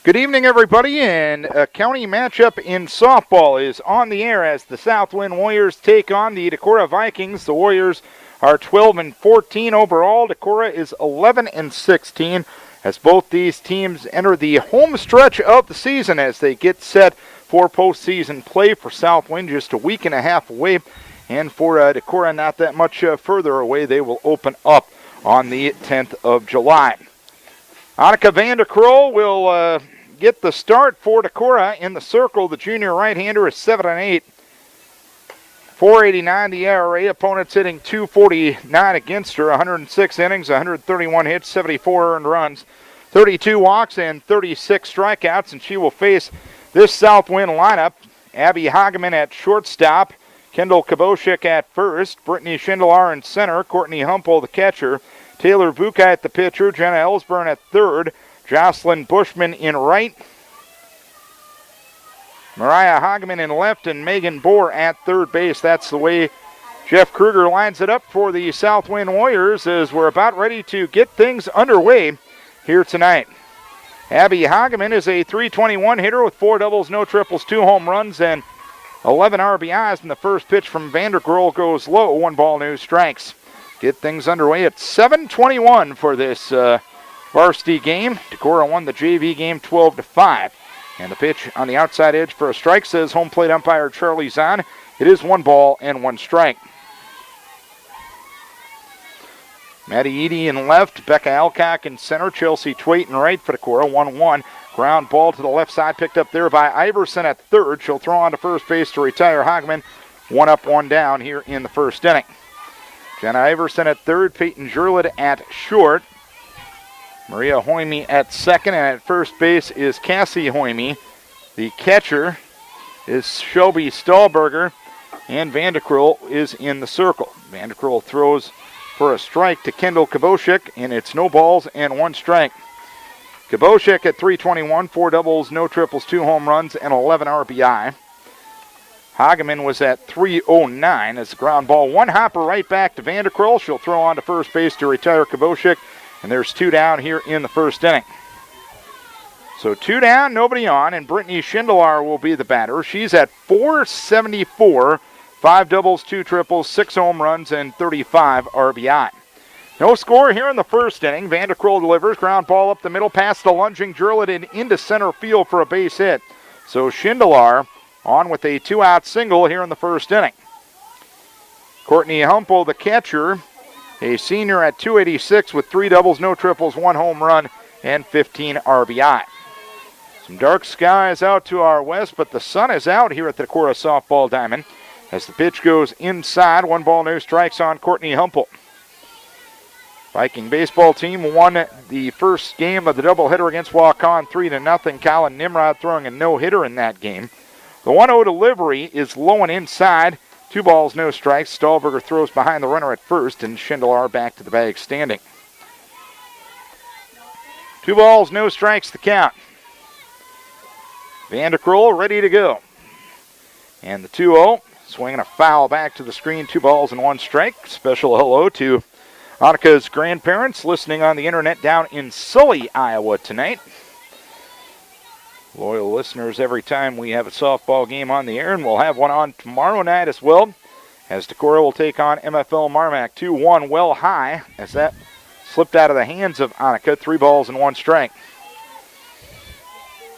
Good evening, everybody, and a county matchup in softball is on the air as the South Wind Warriors take on the Decorah Vikings. The Warriors are 12-14 overall. Decorah is 11-16 as both these teams enter the home stretch of the season as they get set for postseason play. For South Wind, just a week and a half away, and for Decorah, not that much further away. They will open up on the 10th of July. Annika Vanderkroll will get the start for Decorah in the circle. The junior right-hander is 7-8. 4.89 the ERA. Opponents hitting .249 against her. 106 innings, 131 hits, 74 earned runs, 32 walks, and 36 strikeouts. And she will face this South Wind lineup. Abby Hageman at shortstop. Kendall Kaboshik at first. Brittany Schindler in center. Courtney Humpel, the catcher. Taylor Vuka at the pitcher. Jenna Ellsburn at third. Jocelyn Bushman in right. Mariah Hageman in left, and Megan Bohr at third base. That's the way Jeff Kruger lines it up for the South Wind Warriors as we're about ready to get things underway here tonight. Abby Hageman is a .321 hitter with 4 doubles, no triples, 2 home runs, and 11 RBIs. And the first pitch from Vanderkroll goes low. 1 ball, no strikes. Get things underway at 7:21 for this varsity game. Decorah won the JV game 12-5. And the pitch on the outside edge for a strike, says home plate umpire Charlie Zahn. It is 1 ball and 1 strike. Maddie Eady in left, Becca Alcock in center, Chelsea Twait in right for Decorah. 1-1. Ground ball to the left side, picked up there by Iverson at third. She'll throw on to first base to retire Hageman. 1 up, 1 down here in the first inning. Jenna Iverson at third, Peyton Jurlid at short. Maria Hoyme at second, and at first base is Cassie Hoyme. The catcher is Shelby Stahlberger, and Vanderkroll is in the circle. Vanderkroll throws for a strike to Kendall Kaboshik, and it's no balls and 1 strike. Kaboshik at .321, 4 doubles, no triples, 2 home runs, and 11 RBI. Hageman was at .309 as the ground ball. 1 hopper right back to Vanderkroll. She'll throw on to first base to retire Kaboshik. And there's 2 down here in the first inning. So 2 down, nobody on, and Brittany Schindler will be the batter. She's at .474, 5 doubles, 2 triples, 6 home runs, and 35 RBI. No score here in the first inning. Vanderkroll delivers, ground ball up the middle, past the lunging Jurlid and into center field for a base hit. So Schindler on with a 2-out single here in the first inning. Courtney Humpel, the catcher, a senior at .286 with 3 doubles, no triples, 1 home run, and 15 RBI. Some dark skies out to our west, but the sun is out here at the Decorah Softball Diamond as the pitch goes inside. 1 ball, no strikes on Courtney Humpel. Viking baseball team won the first game of the doubleheader against Waukon 3-0. Colin Nimrod throwing a no-hitter in that game. The 1-0 delivery is low and inside. 2 balls, no strikes. Stahlberger throws behind the runner at first, and Schindler back to the bag standing. 2 balls, no strikes, the count. Vanderkroll ready to go. And the 2-0, swinging a foul back to the screen. 2 balls and 1 strike. Special hello to Annika's grandparents listening on the internet down in Sully, Iowa tonight. Loyal listeners every time we have a softball game on the air, and we'll have one on tomorrow night as well, as Decorah will take on MFL Marmac. 2-1 well high as that slipped out of the hands of Annika. 3 balls and 1 strike.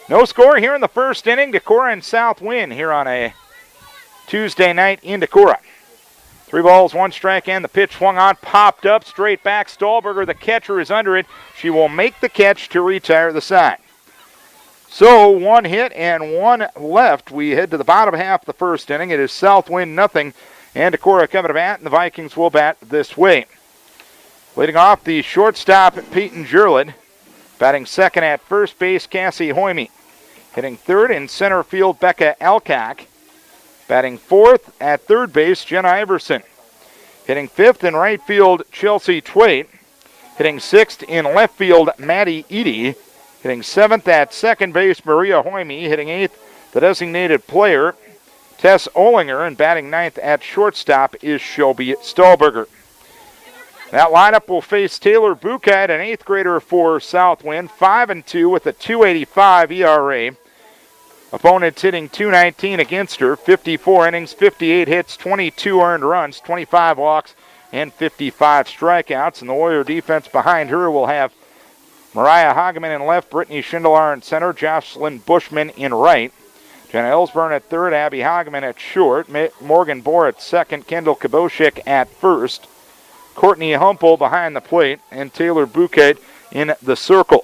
No score here in the first inning. Decorah and South Wind here on a Tuesday night in Decorah. 3 balls, 1 strike, and the pitch swung on, popped up, straight back. Stahlberger, the catcher, is under it. She will make the catch to retire the side. So 1 hit and 1 left. We head to the bottom half of the first inning. It is South Wind nothing, and Decorah coming to bat, and the Vikings will bat this way. Leading off, the shortstop, Peyton Jurlid. Batting second at first base, Cassie Hoyme. Hitting third in center field, Becca Alcock. Batting fourth at third base, Jenna Iverson. Hitting fifth in right field, Chelsea Twait. Hitting sixth in left field, Maddie Eady. Hitting seventh at second base, Maria Hoyme. Hitting eighth, the designated player, Tess Olinger. And batting ninth at shortstop is Shelby Stahlberger. That lineup will face Taylor Bouquet, an 8th grader for South Winn, 5-2 with a 2.85 ERA. Opponents hitting .219 against her, 54 innings, 58 hits, 22 earned runs, 25 walks, and 55 strikeouts. And the Warrior defense behind her will have Mariah Hageman in left, Brittany Schindler in center, Jocelyn Bushman in right. Jenna Ellsburn at third, Abby Hageman at short, Morgan Bohr at second, Kendall Kaboshik at first, Courtney Humpel behind the plate, and Taylor Bouquet in the circle.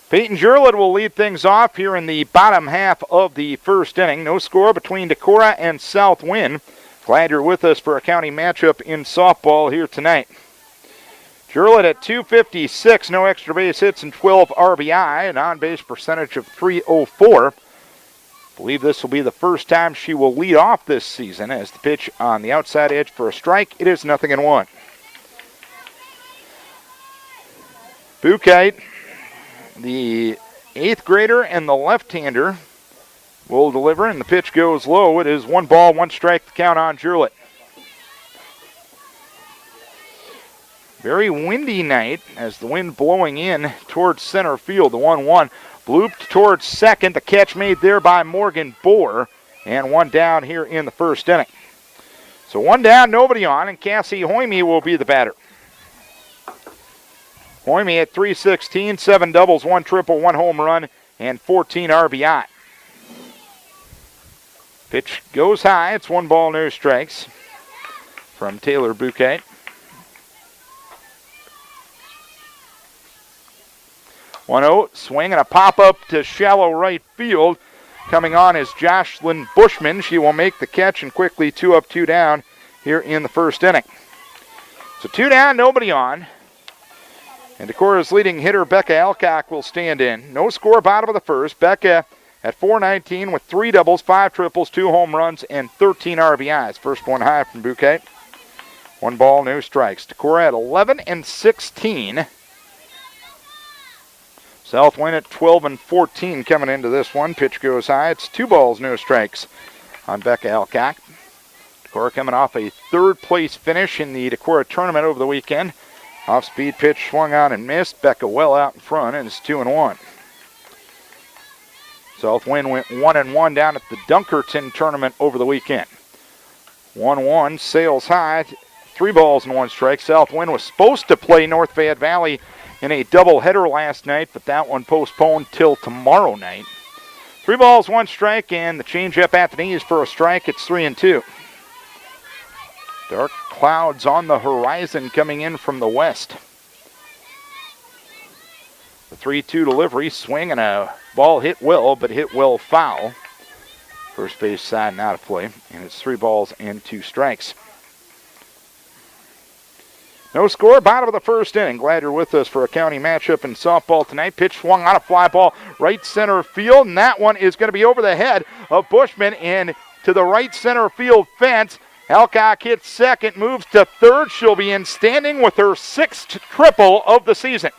Peyton Jurlett will lead things off here in the bottom half of the first inning. No score between Decorah and South Winn. Glad you're with us for a county matchup in softball here tonight. Jurlett at .256, no extra base hits and 12 RBI, an on-base percentage of .304. Believe this will be the first time she will lead off this season as the pitch on the outside edge for a strike. It is 0-1. Bouquet, the 8th grader and the left-hander, will deliver, and the pitch goes low. It is 1 ball, 1 strike to count on Jurlett. Very windy night as the wind blowing in towards center field. The 1-1 blooped towards second. The catch made there by Morgan Bohr, and 1 down here in the first inning. So 1 down, nobody on, and Cassie Hoyme will be the batter. Hoyme at .316, 7 doubles, 1 triple, 1 home run, and 14 RBI. Pitch goes high. It's 1 ball, no strikes from Taylor Bouquet. 1-0, swing and a pop-up to shallow right field. Coming on is Jocelyn Bushman. She will make the catch and quickly 2 up, 2 down here in the first inning. So 2 down, nobody on. And Decorah's leading hitter, Becca Alcock, will stand in. No score, bottom of the first. Becca at .419 with 3 doubles, 5 triples, 2 home runs, and 13 RBIs. First one high from Bouquet. 1 ball, no strikes. Decorah at 11-16. South Winn at 12-14 coming into this one. Pitch goes high. It's 2 balls, no strikes on Becca Alcock. Decorah coming off a 3rd place finish in the Decorah tournament over the weekend. Off-speed pitch swung on and missed. Becca well out in front, and it's 2-1. South Winn went 1-1 down at the Dunkerton tournament over the weekend. 1-1, sails high. 3 balls and 1 strike. South Winn was supposed to play North Fayette Valley in a doubleheader last night, but that one postponed till tomorrow night. 3 balls, 1 strike, and the changeup at the knees for a strike. It's 3-2. Dark clouds on the horizon coming in from the west. The 3-2 delivery, swing and a ball hit well, but hit well foul. First base side and out of play, and it's 3 balls and 2 strikes. No score, bottom of the first inning. Glad you're with us for a county matchup in softball tonight. Pitch swung on a fly ball, right center field, and that one is going to be over the head of Bushman and to the right center field fence. Alcock hits second, moves to third. She'll be in standing with her 6th triple of the season.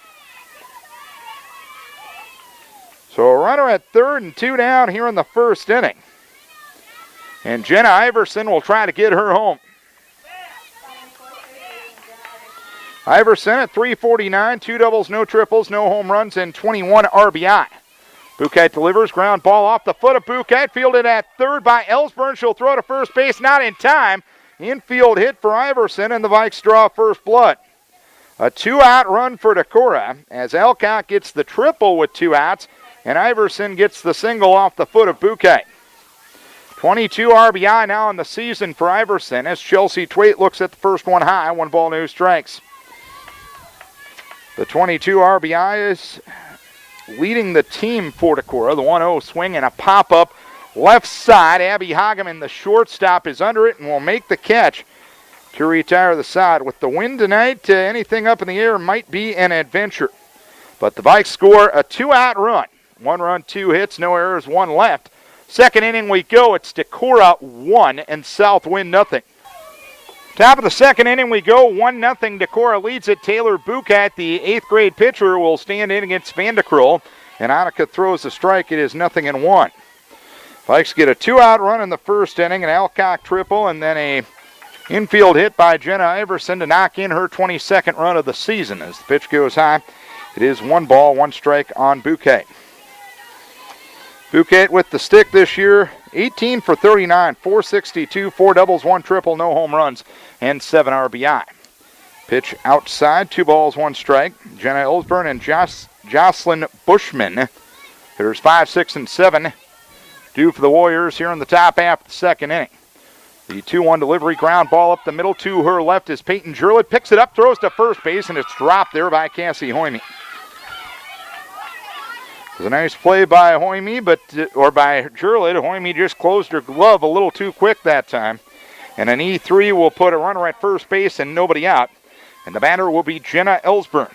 So a runner at third and 2 down here in the first inning. And Jenna Iverson will try to get her home. Iverson at .349, 2 doubles, no triples, no home runs, and 21 RBI. Bouquet delivers, ground ball off the foot of Bouquet, fielded at third by Ellsburn. She'll throw to first base, not in time. Infield hit for Iverson, and the Vikes draw first blood. A 2-out run for Decorah as Alcock gets the triple with 2 outs, and Iverson gets the single off the foot of Bouquet. 22 RBI now in the season for Iverson as Chelsea Twait looks at the first one high, 1 ball, no strikes. The 22 RBI is leading the team for Decorah. The 1-0 swing and a pop-up left side. Abby Hageman, the shortstop, is under it and will make the catch to retire the side. With the wind tonight, anything up in the air might be an adventure. But the Vikes score a 2-out run. 1 run, 2 hits, no errors, 1 left. Second inning we go. It's Decorah 1 and South Winn 0. Top of the second inning we go, 1-0. Decorah leads it. Taylor Bouquet, the 8th grade pitcher, will stand in against Vanderkrull. And Annika throws the strike. It is 0-1. Vikes get a 2-out run in the first inning, an Alcock triple, and then a Infield hit by Jenna Iverson to knock in her 22nd run of the season. As the pitch goes high, it is 1 ball, 1 strike on Bouquet. Bouquet with the stick this year, 18 for 39, 462, 4 doubles, 1 triple, no home runs, and 7 RBI. Pitch outside, 2 balls, 1 strike. Jenna Ellsburn and Jocelyn Bushman, hitters 5, 6, and 7, due for the Warriors here in the top half of the second inning. The 2-1 delivery, ground ball up the middle to her left as Peyton Jurlett picks it up, throws to first base, and it's dropped there by Cassie Hoyme. It was a nice play by Hoyme, by Jurlett. Hoyme just closed her glove a little too quick that time. And an E3 will put a runner at first base and nobody out. And the batter will be Jenna Ellsburn.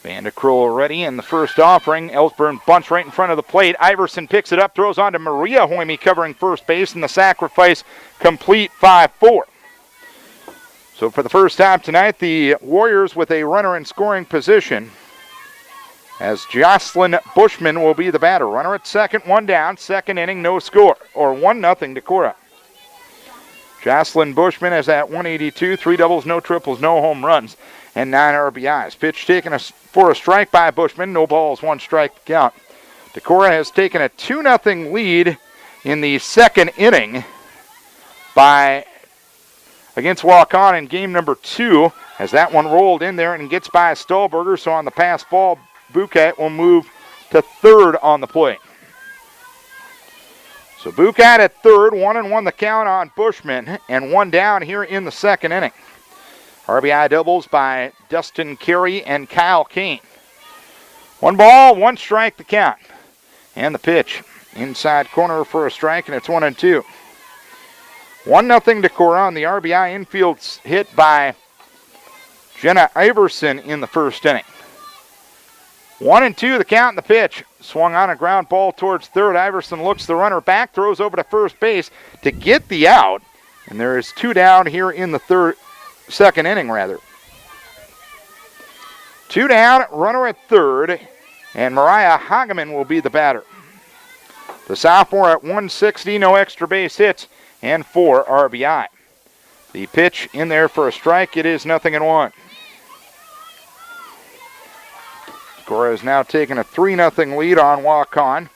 Vandekroll ready in the first offering. Ellsburn bunts right in front of the plate. Iverson picks it up, throws on to Maria Hoyme covering first base, and the sacrifice complete, 5-4. So for the first time tonight, the Warriors with a runner in scoring position as Jocelyn Bushman will be the batter. Runner at second, 1 down, second inning, no score, or 1-0 Decorah. Jocelyn Bushman is at 182, 3 doubles, no triples, no home runs, and 9 RBIs. Pitch taken for a strike by Bushman, no balls, 1 strike count. Decorah has taken a 2-0 lead in the second inning against Waukon in game number 2, as that one rolled in there and gets by Stahlberger. So on the pass ball, Bouquet will move to third on the plate. So Bouquet at third, 1-1 the count on Bushman, and 1 down here in the second inning. RBI doubles by Dustin Carey and Kyle Kane. 1 ball, 1 strike the count. And the pitch inside corner for a strike, and it's 1-2. 1-0 Decorah on the RBI infield hit by Jenna Iverson in the first inning. 1-2 the count and the pitch. Swung on a ground ball towards third. Iverson looks the runner back, throws over to first base to get the out. And there is 2 down here in the second inning. 2 down, runner at third, and Mariah Hageman will be the batter. The sophomore at 160, no extra base hits, and 4 RBI. The pitch in there for a strike. It is 0-1. Decorah has now taken a 3-0 lead on Waukon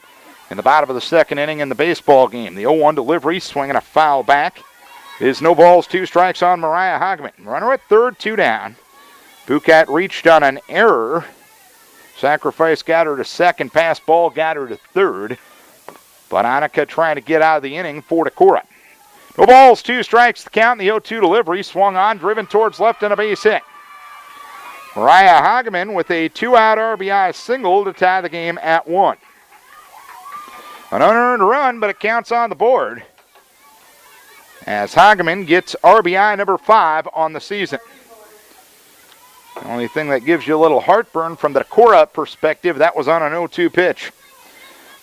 in the bottom of the second inning in the baseball game. The 0-1 delivery, swinging a foul back. It is no balls, 2 strikes on Mariah Hageman. Runner at third, 2 down. Bouquet reached on an error. Sacrifice got her to second. Pass ball got her to third. But Annika trying to get out of the inning for Decorah. No balls, 2 strikes the count. The 0-2 delivery, swung on, driven towards left and a base hit. Mariah Hageman with a 2-out RBI single to tie the game at 1. An unearned run, but it counts on the board as Hageman gets RBI number 5 on the season. The only thing that gives you a little heartburn from the Decorah perspective, that was on an 0-2 pitch.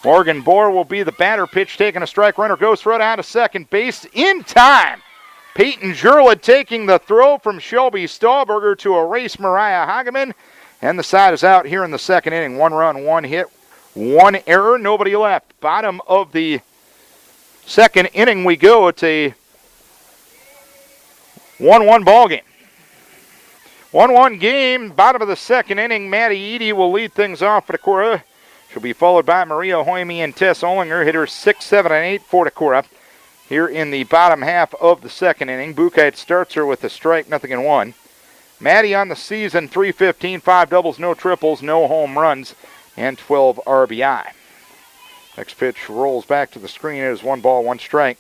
Morgan Bohr will be the batter. Pitch taking a strike. Runner goes throw down to second base in time. Peyton Jurlett taking the throw from Shelby Stahlberger to erase Mariah Hageman. And the side is out here in the second inning. 1 run, 1 hit, 1 error, nobody left. Bottom of the second inning we go. It's a 1-1 ball game. 1-1 game, bottom of the second inning. Maddie Eady will lead things off for Decorah. She'll be followed by Maria Hoyme and Tess Ollinger. Hitters 6, 7, and 8 for Decorah. Here in the bottom half of the second inning, Bouquet starts her with a strike, 0-1. Maddie on the season, 315, 5 doubles, no triples, no home runs, and 12 RBI. Next pitch rolls back to the screen. It is 1 ball, 1 strike.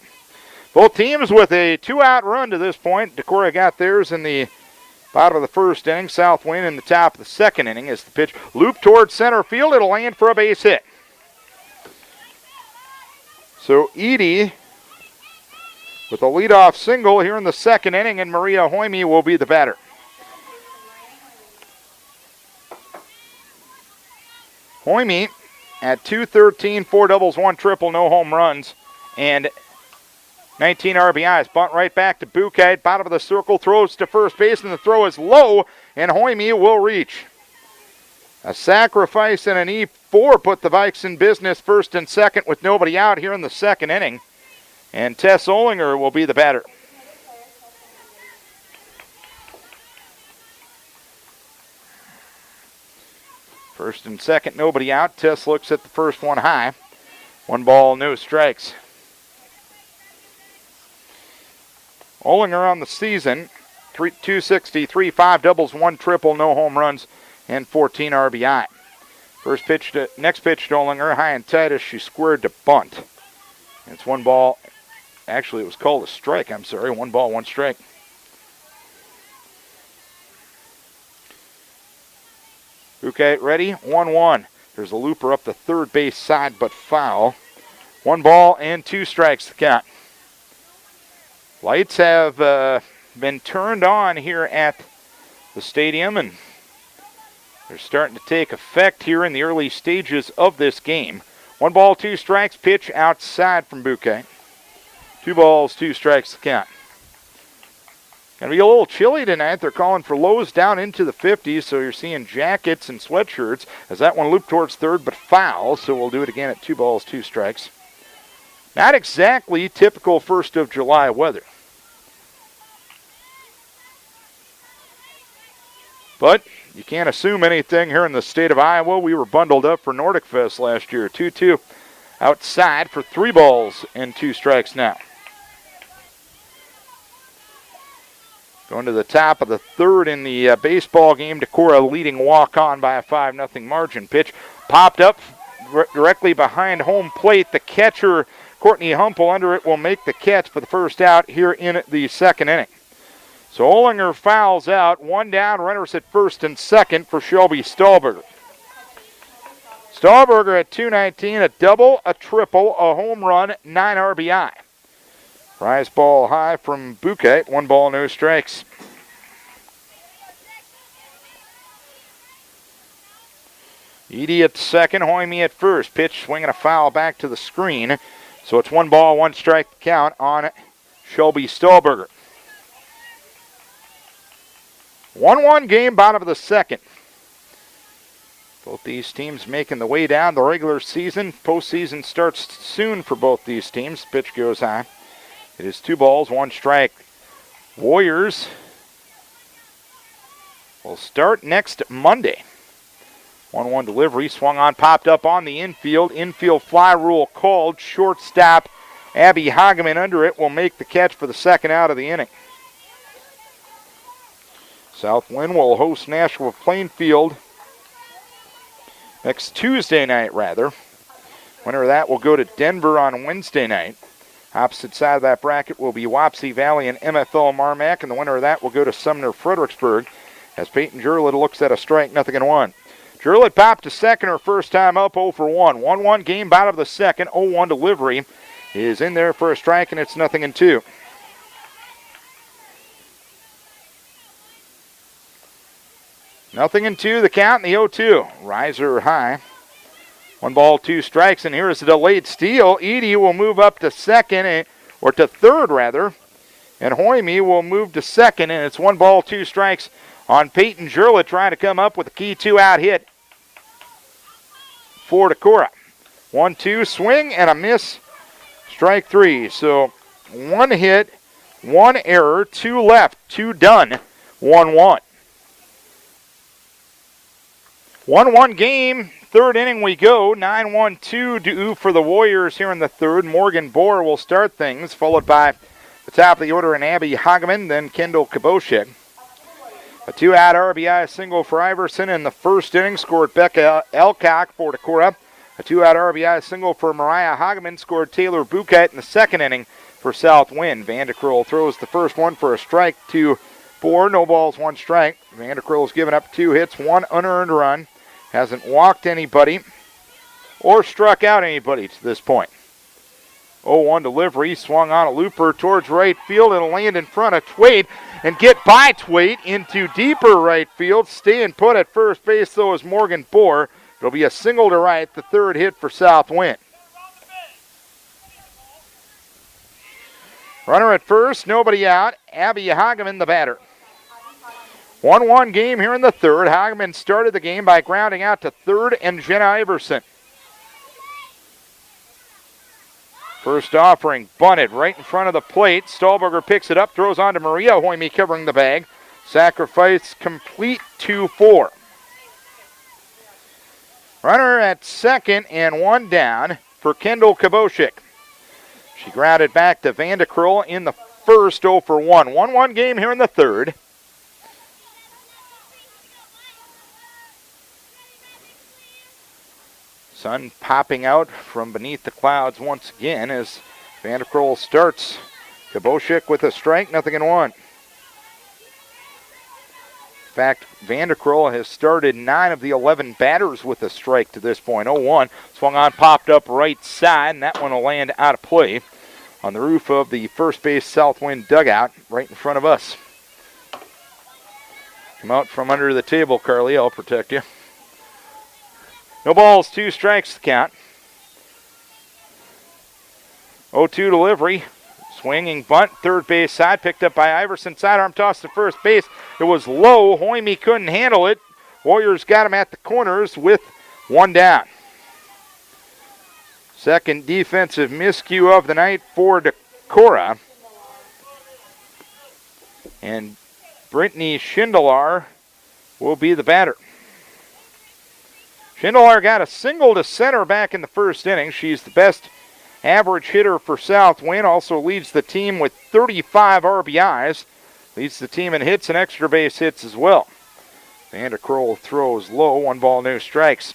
Both teams with a 2-out run to this point. Decorah got theirs in the bottom of the first inning. South Winn in the top of the second inning as the pitch looped towards center field. It'll land for a base hit. So Edie with a leadoff single here in the second inning, and Maria Hoyme will be the batter. Hoyme at 213, 4 doubles, 1 triple, no home runs, and 19 RBIs. Bunt right back to Bouquet. Bottom of the circle, throws to first base, and the throw is low, and Hoyme will reach. A sacrifice and an E4 put the Vikes in business first and second with nobody out here in the second inning. And Tess Olinger will be the batter. First and second, nobody out. Tess looks at the first one high. 1 ball, no strikes. Olinger on the season, 263, 5 doubles, 1 triple, no home runs, and 14 RBI. Next pitch to Olinger, high and tight as she squared to bunt. It's 1 ball. Actually, it was called a strike. 1 ball, 1 strike. Bouquet ready, 1-1. There's a looper up the third base side, but foul. 1 ball and 2 strikes to count. Lights have been turned on here at the stadium, and they're starting to take effect here in the early stages of this game. 1 ball, 2 strikes, pitch outside from Bouquet. 2 balls, 2 strikes to count. Going to be a little chilly tonight. They're calling for lows down into the 50s, so you're seeing jackets and sweatshirts as that one looped towards third, but foul, so we'll do it again at 2 balls, 2 strikes. Not exactly typical 1st of July weather. But you can't assume anything here in the state of Iowa. We were bundled up for Nordic Fest last year. 2-2 outside for 3 balls and 2 strikes now. Going to the top of the third in the baseball game. Decorah leading walk-on by a 5-0 margin. Pitch popped up directly behind home plate. The catcher, Courtney Humpel, under it will make the catch for the first out here in the second inning. So Olinger fouls out. 1 down, runners at first and second for Shelby Stahlberger. Stahlberger at 219, a double, a triple, a home run, 9 RBI. Rise ball high from Bouquet. 1 ball, no strikes. Edie at second, Hoyme at first. Pitch swinging a foul back to the screen. So it's 1 ball, 1 strike count on Shelby Stahlberger. 1-1 game, bottom of the second. Both these teams making the way down the regular season. Postseason starts soon for both these teams. Pitch goes high. It is 2 balls, 1 strike. Warriors will start next Monday. 1-1 delivery, swung on, popped up on the infield. Infield fly rule called. Shortstop Abby Hageman under it will make the catch for the second out of the inning. South Winn will host Nashua Plainfield next Tuesday night, rather. Winner of that will go to Denver on Wednesday night. Opposite side of that bracket will be Wapsie Valley and MFL Marmac, and the winner of that will go to Sumner Fredericksburg as Peyton Jurlett looks at a strike, 0-1. Jurlett popped to second her first time up, 0 for 1. 1-1 game, bottom of the second, 0-1 delivery is in there for a strike, and it's 0-2. Nothing in 2, the count, and the 0-2. Riser high. 1 ball, 2 strikes, and here is a delayed steal. Edie will move up to second, or to third, rather. And Hoyme will move to second, and it's 1 ball, 2 strikes on Peyton Jurlett trying to come up with a key 2-out hit for Decorah. 1-2, swing and a miss. Strike 3. So 1 hit, 1 error, 2 left, 2 done, 1-1. 1-1 game, third inning we go. 9-1-2 due for the Warriors here in the third. Morgan Bohr will start things, followed by the top of the order in Abby Hageman, then Kendall Kaboshek. A 2-out RBI single for Iverson in the first inning scored Becca Elcock for Decorah. A 2-out RBI single for Mariah Hageman scored Taylor Bouquet in the second inning for South Winn. Vanderkrill throws the first one for a strike to 4, no balls, 1 strike. Vanderkrill's given up 2 hits, 1 unearned run. Hasn't walked anybody or struck out anybody to this point. 0-1 delivery, swung on a looper towards right field. It'll land in front of Twait and get by Twait into deeper right field. Staying put at first base, though, is Morgan Bohr. It'll be a single to right, the third hit for South Winn. Runner at first, nobody out. Abby Hageman, the batter. 1-1 game here in the third. Hageman started the game by grounding out to third and Jenna Iverson. First offering bunted right in front of the plate. Stahlberger picks it up, throws on to Maria. Hoyme covering the bag. Sacrifice complete, 2-4. Runner at second and one down for Kendall Koboshik. She grounded back to Vanderkrull in the first, 0 for 1. 1-1 game here in the third. Sun popping out from beneath the clouds once again as Vanderkrull starts. Koboshik with a strike, 0-1. In fact, Vanderkrull has started 9 of the 11 batters with a strike to this point. 0-1. Swung on, popped up right side, and that one will land out of play on the roof of the first base South Wind dugout right in front of us. Come out from under the table, Carly. I'll protect you. No balls, 2 strikes to count. 0-2 delivery. Swinging bunt, third base side, picked up by Iverson. Sidearm toss to first base. It was low. Hoyme couldn't handle it. Warriors got him at the corners with 1 down. Second defensive miscue of the night for Decorah. And Brittany Schindler will be the batter. Schindler got a single to center back in the first inning. She's the best average hitter for South Winn. Also leads the team with 35 RBIs. Leads the team in hits and extra base hits as well. Vanderkrull throws low. 1 ball, no strikes.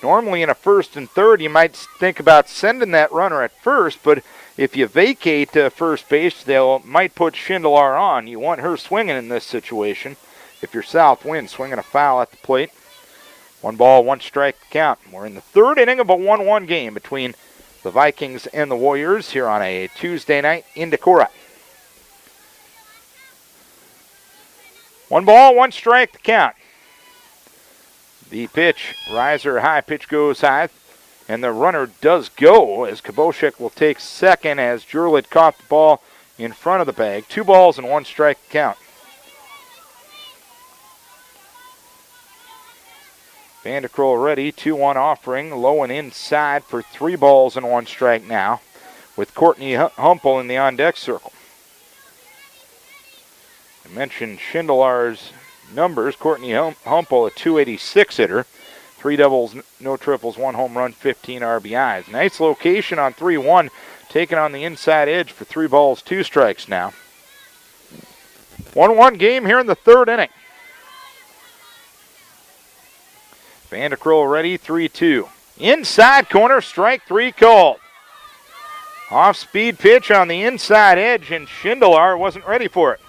Normally in a first and third, you might think about sending that runner at first, but if you vacate first base, they might put Schindler on. You want her swinging in this situation. If you're South Winn, swinging a foul at the plate. 1 ball, 1 strike count. We're in the third inning of a 1-1 game between the Vikings and the Warriors here on a Tuesday night in Decorah. 1 ball, 1 strike to count. The pitch, riser high, pitch goes high, and the runner does go as Koboshik will take second as Jurlett caught the ball in front of the bag. 2 balls and 1 strike to count. Vanderkrull ready, 2-1 offering, low and inside for 3 balls and 1 strike now with Courtney Humpel in the on-deck circle. I mentioned Schindler's numbers. Courtney Humpel, a .286 hitter, 3 doubles, no triples, 1 home run, 15 RBIs. Nice location on 3-1, taken on the inside edge for 3 balls, 2 strikes now. 1-1 game here in the third inning. Vanderkrull ready, 3-2. Inside corner, strike 3 called. Off-speed pitch on the inside edge, and Schindler wasn't ready for it.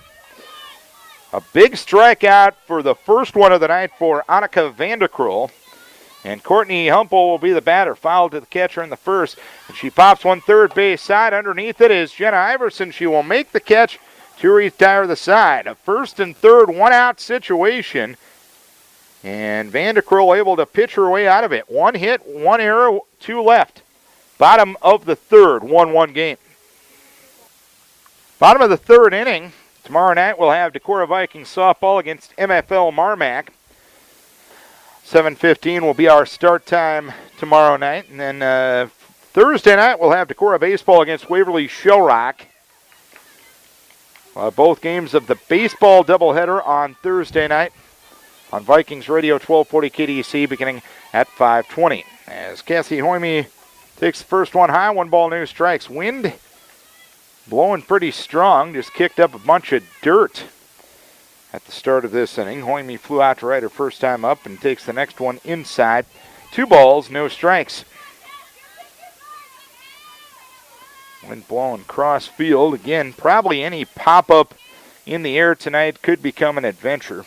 A big strikeout for the first one of the night for Annika Vanderkrull. And Courtney Humpel will be the batter. Foul to the catcher in the first. And she pops one third base side. Underneath it is Jenna Iverson. She will make the catch to retire the side. A first and third, 1-out situation. And Vanderkrull able to pitch her way out of it. 1 hit, 1 error, 2 left. Bottom of the third, 1-1 game. Bottom of the third inning. Tomorrow night we'll have Decorah Vikings softball against MFL Marmac. 7:15 will be our start time tomorrow night. And then Thursday night we'll have Decorah baseball against Waverly Shellrock. Both games of the baseball doubleheader on Thursday night on Vikings Radio 1240 KDEC beginning at 5:20. As Cassie Hoyme takes the first one high, 1 ball, no strikes. Wind blowing pretty strong, just kicked up a bunch of dirt at the start of this inning. Hoyme flew out to right her first time up and takes the next one inside. 2 balls, no strikes. Wind blowing cross field. Again, probably any pop-up in the air tonight could become an adventure.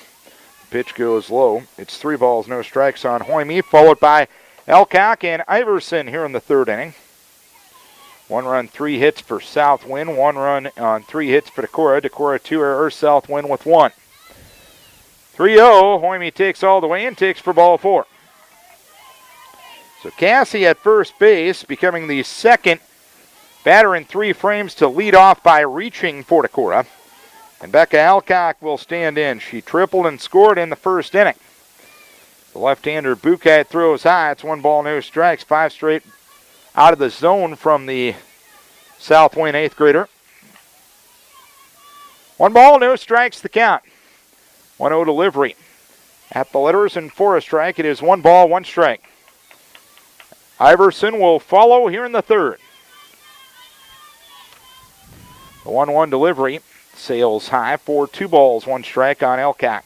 Pitch goes low. It's 3 balls, no strikes on Hoyme, followed by Elcock and Iverson here in the third inning. 1 run, 3 hits for South Winn. 1 run on 3 hits for Decorah. Decorah 2 errors, South Winn with 1. 3-0, Hoyme takes all the way and takes for ball 4. So Cassie at first base, becoming the second batter in 3 frames to lead off by reaching for Decorah. And Becca Alcock will stand in. She tripled and scored in the first inning. The left-hander Buchheit throws high. It's 1 ball, no strikes. 5 straight out of the zone from the South Winn 8th grader. 1 ball, no strikes the count. 1-0 delivery. At the letters and for a strike, it is 1 ball, 1 strike. Iverson will follow here in the third. The 1-1 delivery sails high for 2 balls, 1 strike on Elcock.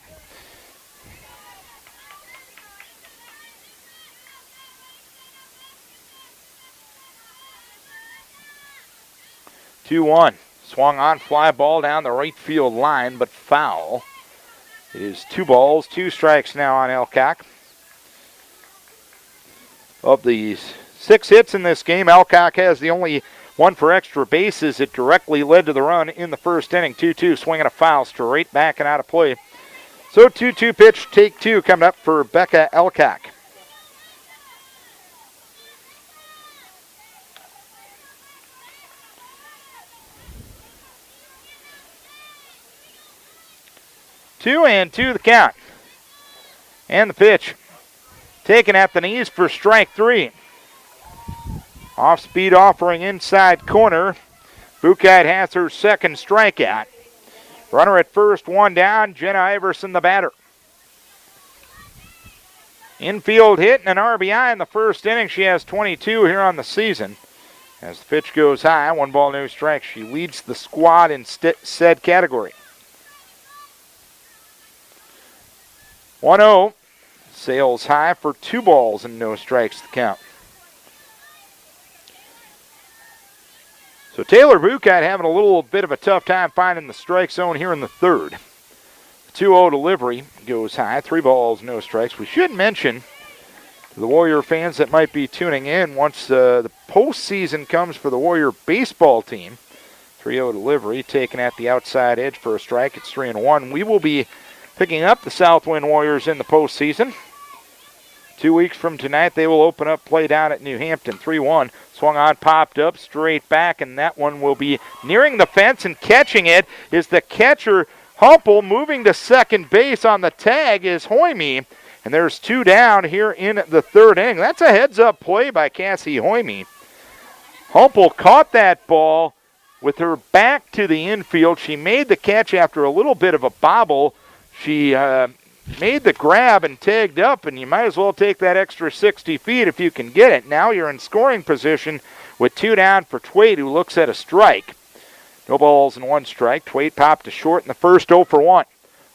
Two-1. Swung on, fly ball down the right field line, but foul. It is 2 balls, 2 strikes now on Elcock. Of the 6 hits in this game, Elcock has the only one for extra bases. It directly led to the run in the first inning. 2-2, swinging a foul straight back and out of play. So 2-2 pitch, take 2 coming up for Becca Elcock. Two and 2 the count. And the pitch. Taken at the knees for strike 3. Off-speed offering inside corner. Buchheit has her second strikeout. Runner at first, 1 down. Jenna Iverson, the batter. Infield hit and an RBI in the first inning. She has 22 here on the season. As the pitch goes high, 1 ball, no strikes. She leads the squad in said category. 1-0. Sails high for 2 balls and no strikes to count. So Taylor Buchheit having a little bit of a tough time finding the strike zone here in the third. 2-0 delivery goes high. 3 balls, no strikes. We should mention to the Warrior fans that might be tuning in, once the postseason comes for the Warrior baseball team, 3-0 delivery taken at the outside edge for a strike. It's 3-1. We will be picking up the South Winn Warriors in the postseason. 2 weeks from tonight, they will open up play down at New Hampton. 3-1. Swung on, popped up, straight back, and that one will be nearing the fence, and catching it is the catcher, Humpel. Moving to second base on the tag is Hoyme. And there's 2 down here in the third inning. That's a heads-up play by Cassie Hoyme. Humpel caught that ball with her back to the infield. She made the catch after a little bit of a bobble. She made the grab and tagged up, and you might as well take that extra 60 feet if you can get it. Now you're in scoring position with 2 down for Twait, who looks at a strike. No balls and 1 strike. Twait popped to short in the first, 0 for 1.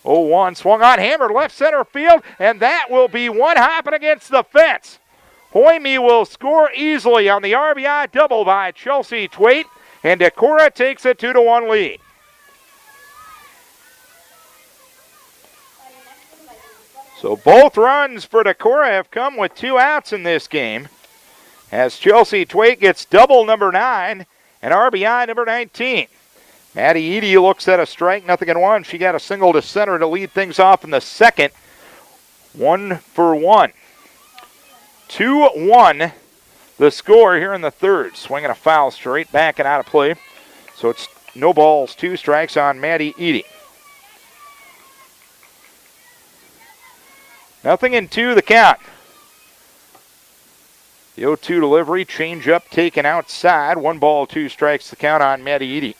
0-1, swung on, hammered left center field, and that will be one hopping against the fence. Hoyme will score easily on the RBI double by Chelsea Twait, and Decorah takes a 2-1 lead. So both runs for Decorah have come with 2 outs in this game, as Chelsea Twait gets double number 9 and RBI number 19. Maddie Edie looks at a strike, 0-1. She got a single to center to lead things off in the second. 1 for 1. 2-1 the score here in the third. Swinging a foul straight back and out of play. So it's no balls, 2 strikes on Maddie Edie. 0-2 the count. The 0-2 delivery, change up taken outside. 1 ball, 2 strikes the count on Maddie Edie.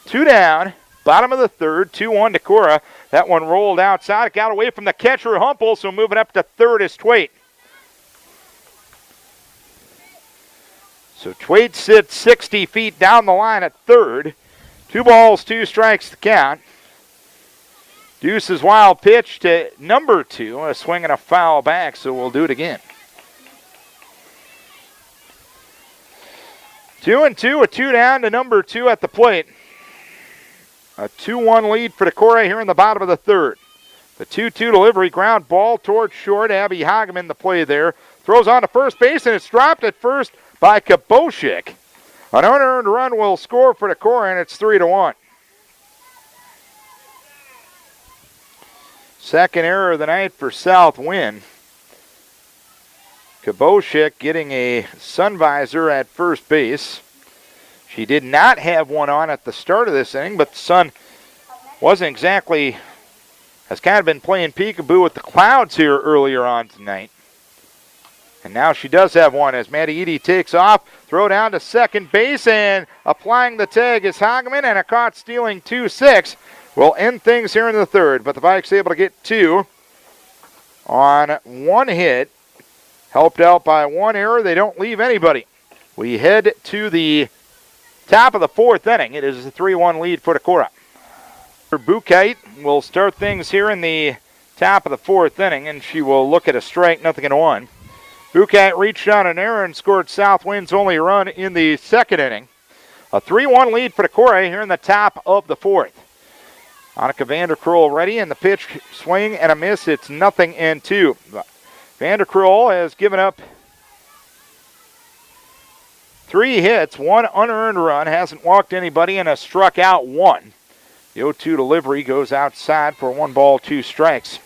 2 down, bottom of the third, 2-1 Decorah. That one rolled outside. It got away from the catcher, Humpel, so moving up to third is Twait. So Twait sits 60 feet down the line at third. 2 balls, 2 strikes to count. Deuce's wild pitch to number 2, a swing and a foul back, so we'll do it again. 2-2, a 2 down to number 2 at the plate. A 2-1 lead for Decorah here in the bottom of the third. The 2-2 delivery, ground ball towards short. Abby Hageman the play there. Throws on to first base, and it's dropped at first by Kaboshik. An unearned run will score for Decorah, and it's 3-1. Second error of the night for South Winn. Kaboshik getting a sun visor at first base. She did not have one on at the start of this inning, but the sun wasn't exactly, has kind of been playing peekaboo with the clouds here earlier on tonight. And now she does have one as Maddie Eady takes off. Throw down to second base, and applying the tag is Hageman, and a caught stealing 2-6 will end things here in the third. But the Vikes able to get two on one hit. Helped out by one error. They don't leave anybody. We head to the top of the fourth inning. It is a 3-1 lead for Decorah. Bukite will start things here in the top of the fourth inning, and she will look at a strike, 0-1. Bukite reached on an error and scored South Winn's only run in the second inning. A 3-1 lead for Decorah here in the top of the fourth. Annika Vanderkroll ready, and the pitch, swing and a miss. It's 0-2. Vanderkroll has given up 3 hits, 1 unearned run, hasn't walked anybody, and has struck out 1. The 0-2 delivery goes outside for 1 ball, 2 strikes.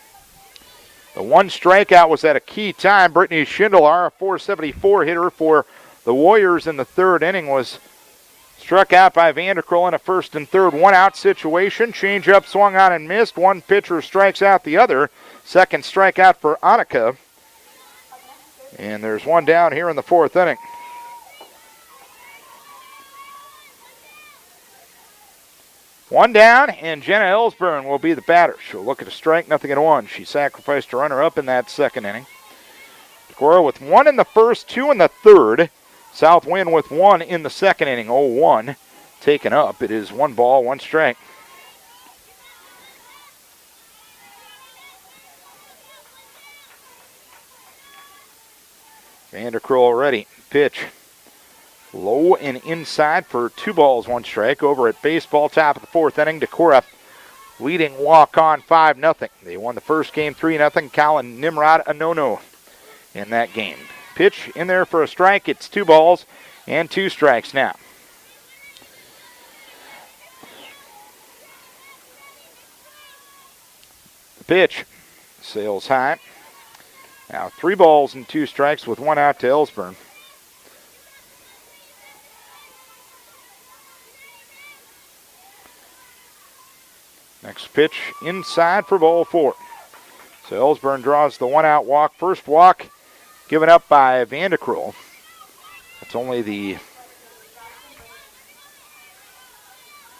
The 1 strikeout was at a key time. Brittany Schindler, a .474 hitter for the Warriors in the third inning, was struck out by Vanderkroll in a first and third 1-out situation. Change-up swung on and missed. 1 pitcher strikes out the other. Second strikeout for Annika. And there's 1 down here in the fourth inning. One down, and Jenna Ellsburn will be the batter. She'll look at a strike, 0-1. She sacrificed a runner up in that second inning. Decorah with 1 in the first, 2 in the third. South Winn with 1 in the second inning, 0-1. Taken up. It is 1 ball, 1 strike. Vanderkroll ready. Pitch. Low and inside for 2 balls, 1 strike. Over at baseball, top of the fourth inning. Decorah leading walk-on 5-0. They won the first game 3-0. Colin Nimrod a no-no in that game. Pitch in there for a strike. It's 2 balls and 2 strikes now. The pitch sails high. Now 3 balls and 2 strikes with 1 out to Ellsburn. Next pitch inside for ball 4. So Ellsburn draws the 1-out walk. First walk given up by Vanderkroll. That's only the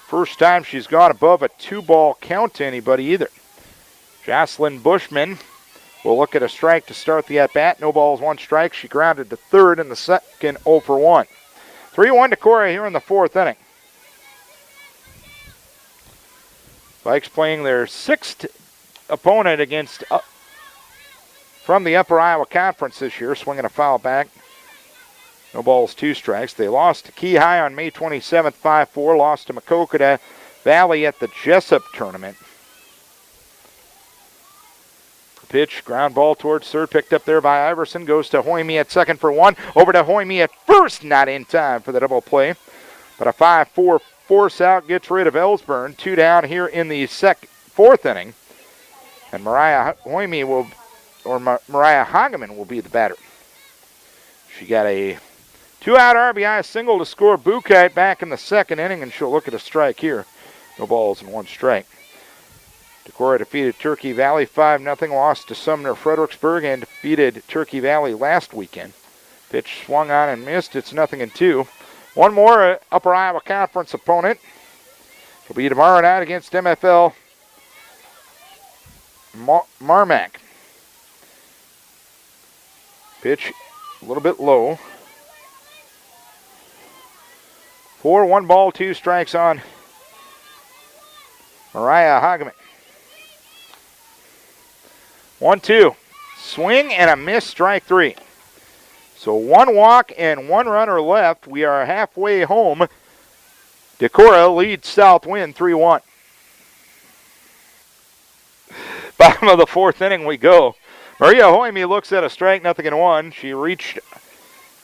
first time she's gone above a 2-ball count to anybody either. Jocelyn Bushman will look at a strike to start the at-bat. No balls, 1 strike. She grounded to third in the second, 0 for 1. 3-1 Decorah here in the fourth inning. Vikes playing their 6th opponent against from the Upper Iowa Conference this year, swinging a foul back. No balls, 2 strikes. They lost to Key High on May 27th, 5-4. Lost to Maquoketa Valley at the Jessup tournament. Pitch, ground ball towards third, picked up there by Iverson. Goes to Hoyme at second for 1. Over to Hoyme at first, not in time for the double play. But a 5-4 force out gets rid of Ellsburn. 2 down here in the fourth inning. And Mariah Hageman will be the batter. She got a 2-out RBI single to score Bukite back in the second inning, and she'll look at a strike here. No balls and 1 strike. Decorah defeated Turkey Valley 5-0, lost to Sumner Fredericksburg, and defeated Turkey Valley last weekend. Pitch swung on and missed. It's 0-2. One more Upper Iowa Conference opponent. It'll be tomorrow night against MFL Marmac. Pitch a little bit low. 4, 1 ball, 2 strikes on Mariah Hageman. 1-2. Swing and a miss, strike 3. So 1 walk and 1 runner left. We are halfway home. Decorah leads South Winn 3-1. Bottom of the fourth inning we go. Maria Hoyme looks at a strike, 0-1. She reached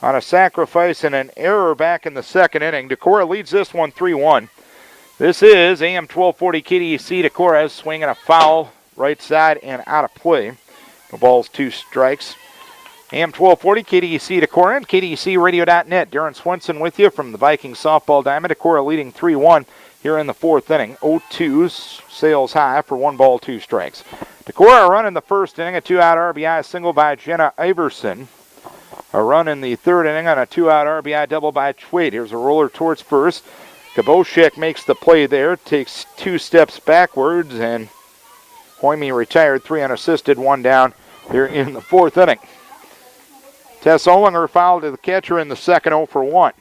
on a sacrifice and an error back in the second inning. Decorah leads this one 3-1. This is AM 1240 KDEC. Decorah swinging a foul right side and out of play. No balls, 2 strikes. AM 1240 KDEC Decorah and KDECradio.net. Darren Swenson with you from the Vikings softball diamond. Decorah leading 3-1 here in the fourth inning. 0-2 sails high for 1 ball, 2 strikes. Decorah run in the first inning, a 2-out RBI single by Jenna Iverson. a run in the third inning on a 2-out RBI double by Twait. Here's a roller towards first. Kaboshek makes the play there, takes 2 steps backwards, and Hoyme retired, 3 unassisted, 1 down here in the 4th inning. Tess Olinger fouled to the catcher in the second, 0 for 1.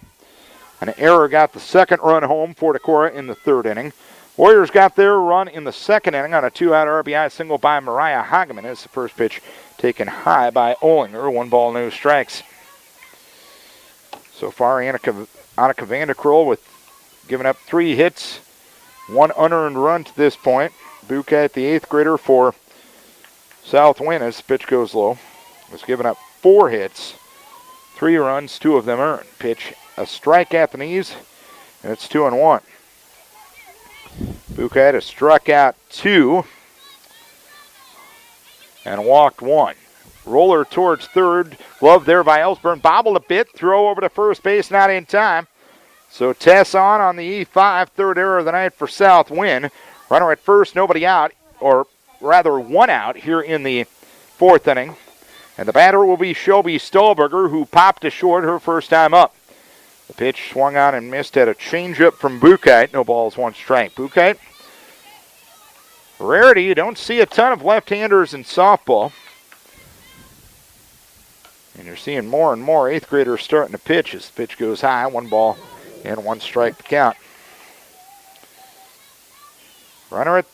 An error got the second run home for Decorah in the 3rd inning. Warriors got their run in the 2nd inning on a 2-out RBI single by Mariah Hageman as the first pitch taken high by Olinger. 1 ball, no strikes. So far, Annika Vandekroll with giving up 3 hits, 1 unearned run to this point. Bucat, the 8th grader for South Winn, as the pitch goes low, was giving up 4 hits, 3 runs, 2 of them earned. Pitch, a strike at the knees, and it's 2-1. Bucat has struck out 2 and walked 1. Roller towards third, glove there by Ellsburn, bobbled a bit, throw over to first base, not in time. So Tess on the E5, 3rd error of the night for South Winn. Runner at first, nobody out, or rather 1 out here in the 4th inning. And the batter will be Shelby Stahlberger, who popped to short her first time up. The pitch swung on and missed at a changeup from Bucat. No balls, 1 strike. Bucat, rarity, you don't see a ton of left-handers in softball. And you're seeing more and more 8th graders starting to pitch as the pitch goes high. 1 ball and 1 strike to count. Runner at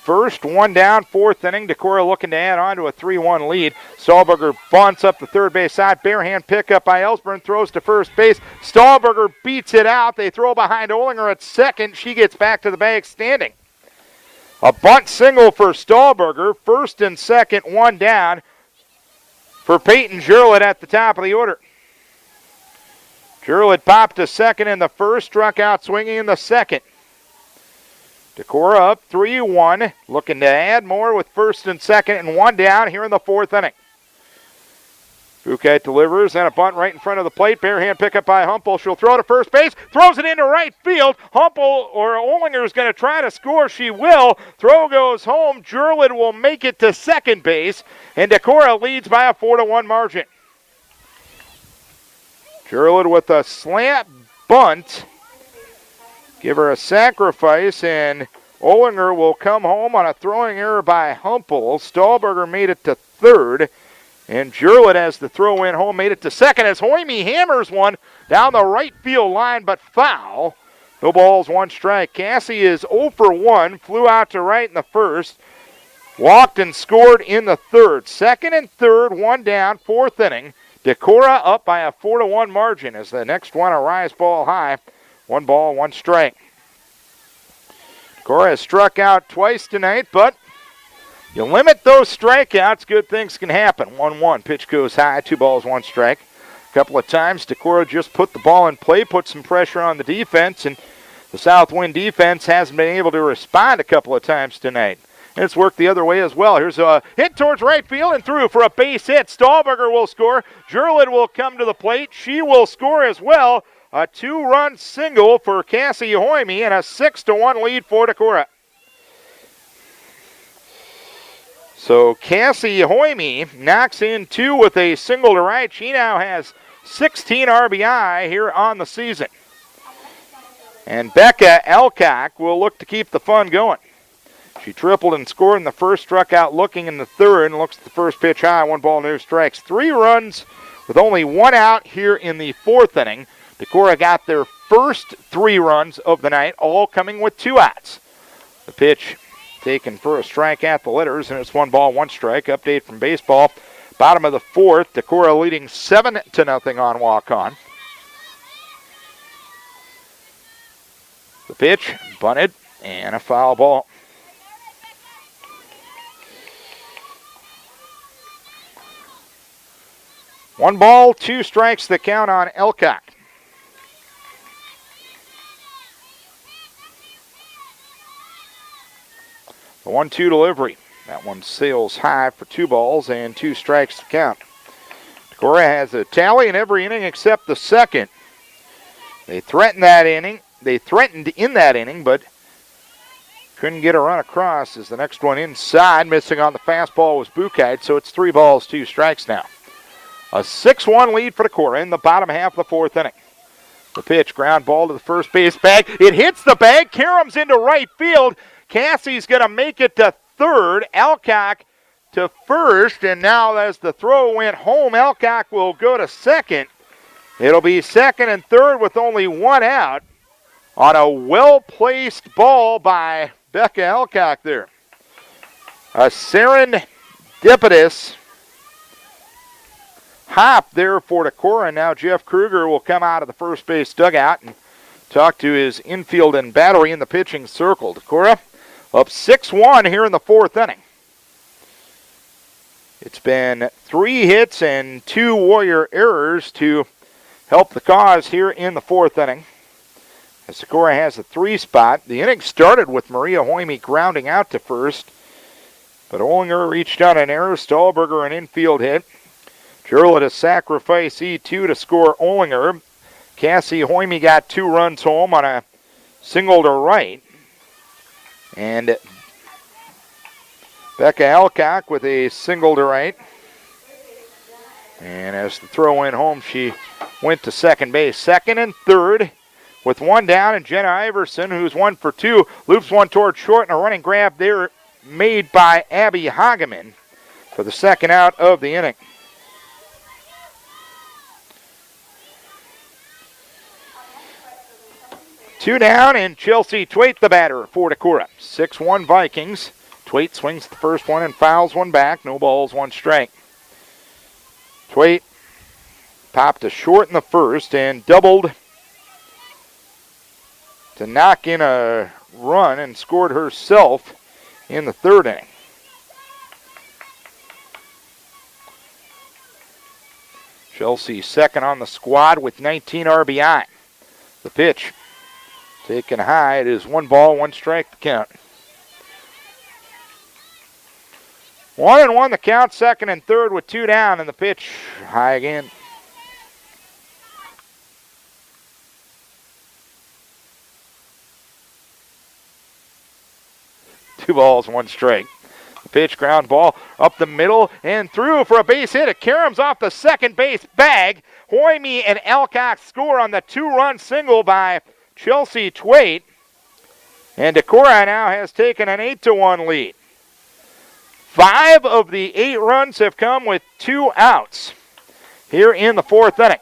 first, 1 down, 4th inning. Decorah looking to add on to a 3-1 lead. Stahlberger bunts up the third base side. Bare hand pickup by Ellsburn, throws to first base. Stahlberger beats it out. They throw behind Olinger at second. She gets back to the bag standing. A bunt single for Stahlberger. First and second, 1 down for Peyton Jurlett at the top of the order. Jurlett popped to second in the first, struck out swinging in the second. Decorah up 3-1, looking to add more with first and second and 1 down here in the 4th inning. Bucat delivers and a bunt right in front of the plate. Bare hand pickup by Humpel. She'll throw to first base, throws it into right field. Humpel or Olinger is going to try to score. She will. Throw goes home. Jurlett will make it to second base, and Decorah leads by a 4-1 margin. Jurlett with a slant bunt. Give her a sacrifice, and Olinger will come home on a throwing error by Humpel. Stahlberger made it to third, and Jurlett, as the throw went home, made it to second as Hoyme hammers one down the right field line, but foul. No balls, 1 strike. Cassie is 0 for 1, flew out to right in the first, walked and scored in the third. Second and third, 1 down, 4th inning. Decorah up by a 4-1 margin as the next one a rise ball high. 1 ball, 1 strike. Decorah has struck out twice tonight, but you limit those strikeouts, good things can happen. 1-1, pitch goes high, 2 balls, 1 strike. A couple of times, Decorah just put the ball in play, put some pressure on the defense, and the South Winn defense hasn't been able to respond a couple of times tonight. And it's worked the other way as well. Here's a hit towards right field and through for a base hit. Stahlberger will score. Jurlett will come to the plate. She will score as well. A 2-run single for Cassie Hoyme and a 6-1 lead for Decorah. So Cassie Hoyme knocks in 2 with a single to right. She now has 16 RBI here on the season. And Becca Alcock will look to keep the fun going. She tripled and scored in the first, struck out looking in the third, and looks at the first pitch high, 1 ball, no strikes. 3 runs with only 1 out here in the 4th inning. Decorah got their first 3 runs of the night, all coming with 2 outs. The pitch taken for a strike at the letters, and it's 1 ball, 1 strike. Update from baseball. Bottom of the 4th, Decorah leading 7-0 on walk-on. The pitch, bunted, and a foul ball. One ball, 2 strikes, the count on Elcock. The 1-2 delivery. That one sails high for 2 balls and 2 strikes to count. Decorah has a tally in every inning except the second. They threatened in that inning, but couldn't get a run across as the next one inside. Missing on the fastball was Bucat, so it's 3 balls, 2 strikes now. A 6-1 lead for Decorah in the bottom half of the fourth inning. The pitch, ground ball to the first base bag. It hits the bag. Karams into right field. Cassie's going to make it to third. Alcock to first. And now as the throw went home, Alcock will go to second. It'll be second and third with only one out on a well-placed ball by Becca Alcock there. A serendipitous hop there for Decorah. Now Jeff Kruger will come out of the first base dugout and talk to his infield and battery in the pitching circle. Decorah up 6-1 here in the fourth inning. It's been 3 hits and 2 Warrior errors to help the cause here in the fourth inning, as Decorah has a 3 spot. The inning started with Maria Hoyme grounding out to first, but Olinger reached out an error. Stahlberger an infield hit. Gerla to sacrifice E2 to score Olinger. Cassie Hoyme got 2 runs home on a single to right. And Becca Alcock with a single to right. And as the throw went home, she went to second base. Second and third with 1 down, and Jenna Iverson, who's 1 for 2, loops one toward short, and a running grab there made by Abby Hageman for the second out of the inning. Two down, and Chelsea Twait the batter for Decorah. 6-1 Vikings. Twait swings the first one and fouls one back. No balls, 1 strike. Twait popped a short in the first and doubled to knock in a run and scored herself in the third inning. Chelsea second on the squad with 19 RBI. The pitch taken high. It is 1 ball, 1 strike to count. 1-1 the count, second and third with 2 down, and the pitch high again. Two balls, 1 strike. The pitch, ground ball up the middle and through for a base hit. It caroms off the second base bag. Hoyme and Alcock score on the 2-run single by Chelsea Twait. And Decorah now has taken an 8-1 lead. 5 of the 8 runs have come with 2 outs here in the fourth inning.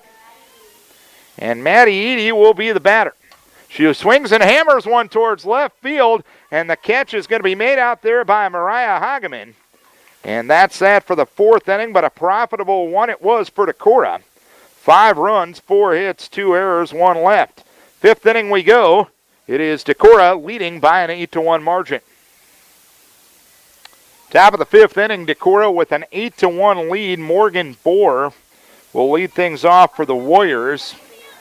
And Maddie Eady will be the batter. She swings and hammers one towards left field, and the catch is going to be made out there by Mariah Hageman. And that's that for the fourth inning, but a profitable one it was for Decorah. 5 runs, 4 hits, 2 errors, 1 left. Fifth inning we go. It is Decorah leading by an 8-1 margin. Top of the fifth inning, Decorah with an 8-1 lead. Morgan Bohr will lead things off for the Warriors.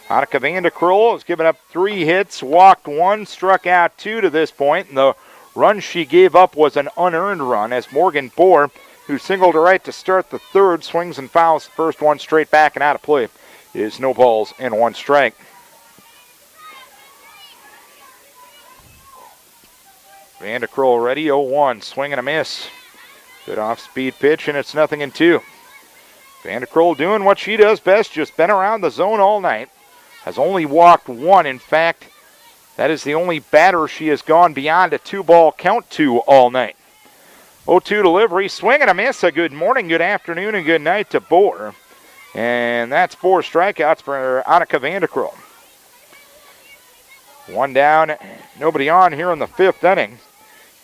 Annika Vanderkrull has given up 3 hits, walked 1, struck out 2 to this point, and the run she gave up was an unearned run as Morgan Bohr, who singled to right to start the third, swings and fouls the first one straight back and out of play. It is no balls and 1 strike. Vanderkrull ready, 0-1, swing and a miss. Good off-speed pitch, and it's 0-2. Vanderkrull doing what she does best, just been around the zone all night. Has only walked 1. In fact, that is the only batter she has gone beyond a 2-ball count to all night. 0-2 delivery, swing and a miss. A good morning, good afternoon, and good night to Bohr. And that's 4 strikeouts for Annika Vanderkrull. 1 down, nobody on here in the fifth inning.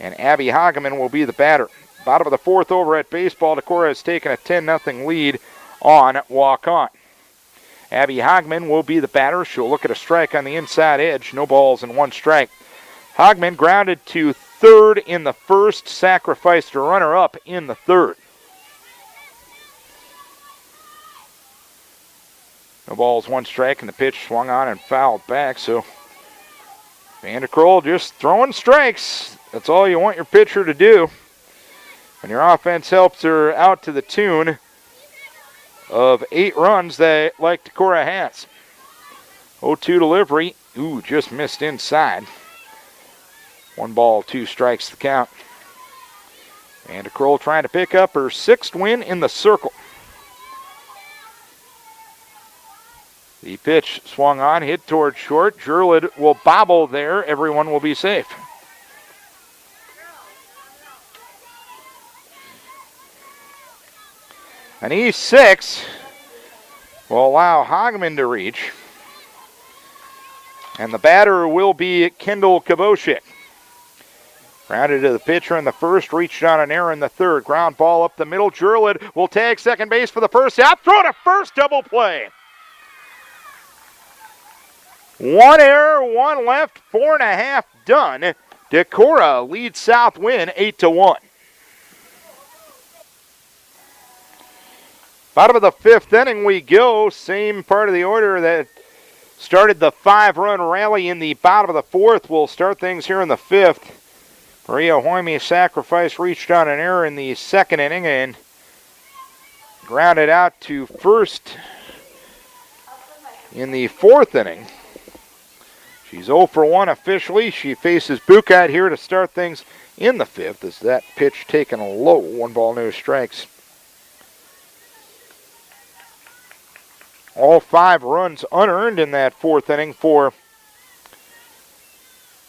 And Abby Hageman will be the batter. Bottom of the fourth over at baseball, Decorah has taken a 10-0 lead on walk-on. Abby Hageman will be the batter. She'll look at a strike on the inside edge. No balls and 1 strike. Hageman grounded to third in the first, sacrificed a runner-up in the third. No balls, 1 strike, and the pitch swung on and fouled back. So Vanderkrull just throwing strikes. That's all you want your pitcher to do. When your offense helps her out to the tune of 8 runs that like Decorah has. 0-2 delivery. Ooh, just missed inside. 1 ball, 2 strikes the count. Vanderkrull trying to pick up her 6th win in the circle. The pitch swung on, hit towards short. Jurlid will bobble there. Everyone will be safe. An E6 will allow Hogman to reach. And the batter will be Kendall Koboshik. Grounded to the pitcher in the first, reached on an error in the third. Ground ball up the middle. Jurlid will tag second base for the first out. Throw to first, double play. One error, one left, 4.5 done. Decorah leads South Winn 8-1. Bottom of the fifth inning we go. Same part of the order that started the 5-run rally in the bottom of the fourth. We'll start things here in the fifth. Maria Hoime sacrifice reached on an error in the second inning and grounded out to first in the fourth inning. She's 0 for 1 officially. She faces Bucat here to start things in the fifth as that pitch taken low. 1 ball, no strikes. All 5 runs unearned in that fourth inning for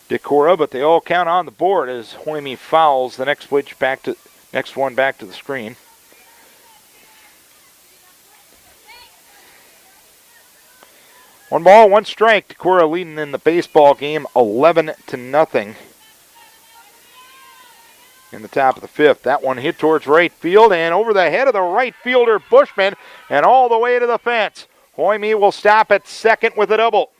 Decorah, but they all count on the board as Hoime fouls the next one back to the screen. One ball, one strike. Decorah leading in the baseball game 11-0 in the top of the fifth. That one hit towards right field and over the head of the right fielder Bushman and all the way to the fence. Hoime will stop at second with a double.